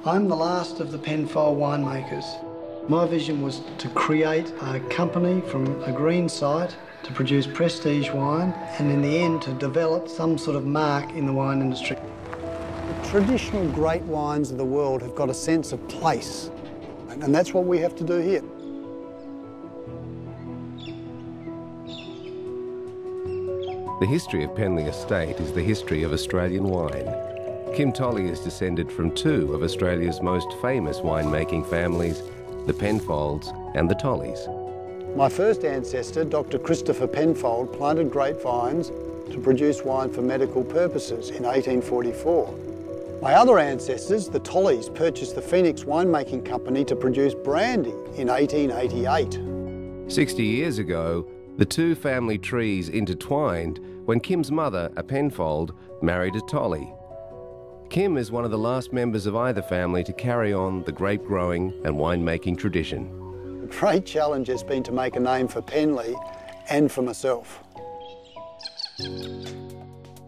I'm the last of the Penfold winemakers. My vision was to create a company from a green site to produce prestige wine and in the end to develop some sort of mark in the wine industry. The traditional great wines of the world have got a sense of place, and that's what we have to do here. The history of Penley Estate is the history of Australian wine. Kim Tolley is descended from two of Australia's most famous winemaking families, the Penfolds and the Tolleys. My first ancestor, Dr. Christopher Penfold, planted grapevines to produce wine for medical purposes in 1844. My other ancestors, the Tolleys, purchased the Phoenix winemaking company to produce brandy in 1888. 60 years ago, the two family trees intertwined when Kim's mother, a Penfold, married a Tolley. Kim is one of the last members of either family to carry on the grape growing and winemaking tradition. The great challenge has been to make a name for Penley and for myself.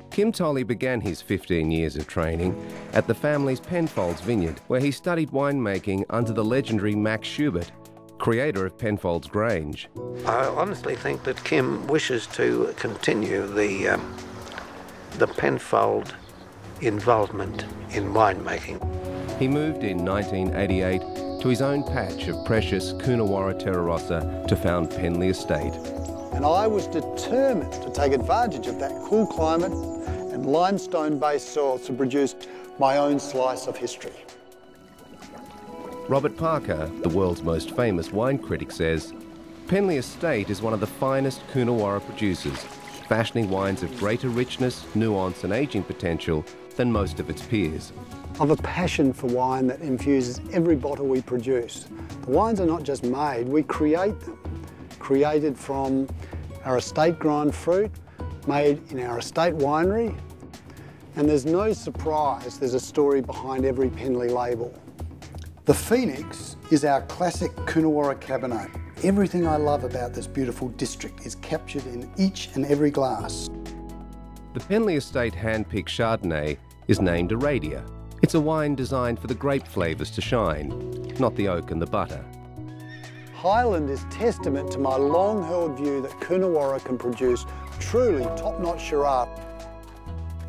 Kim Tolley began his 15 years of training at the family's Penfolds vineyard, where he studied winemaking under the legendary Max Schubert, creator of Penfolds Grange. I honestly think that Kim wishes to continue the Penfold involvement in winemaking. He moved in 1988 to his own patch of precious Coonawarra terra rossa to found Penley Estate. And I was determined to take advantage of that cool climate and limestone-based soil to produce my own slice of history. Robert Parker, the world's most famous wine critic, says, Penley Estate is one of the finest Coonawarra producers, fashioning wines of greater richness, nuance and ageing potential than most of its peers. I've a passion for wine that infuses every bottle we produce. The wines are not just made, we create them. Created from our estate grown fruit, made in our estate winery. And there's no surprise, there's a story behind every Penley label. The Phoenix is our classic Coonawarra Cabernet. Everything I love about this beautiful district is captured in each and every glass. The Penley Estate hand-picked Chardonnay is named Aradia. It's a wine designed for the grape flavours to shine, not the oak and the butter. Highland is testament to my long-held view that Coonawarra can produce truly top-notch Shiraz.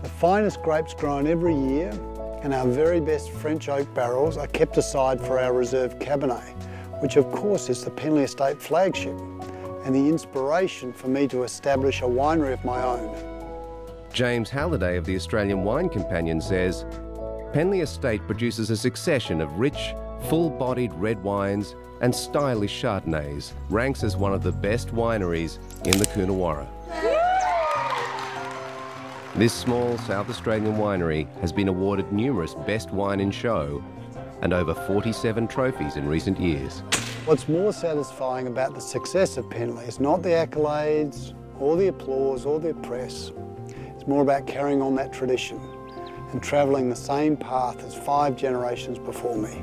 The finest grapes grown every year, and our very best French oak barrels are kept aside for our reserve Cabernet, which of course is the Penley Estate flagship and the inspiration for me to establish a winery of my own. James Halliday of the Australian Wine Companion says, Penley Estate produces a succession of rich, full-bodied red wines and stylish Chardonnays, ranks as one of the best wineries in the Coonawarra. This small South Australian winery has been awarded numerous Best Wine in Show and over 47 trophies in recent years. What's more satisfying about the success of Penley is not the accolades or the applause or the press. It's more about carrying on that tradition and travelling the same path as 5 generations before me.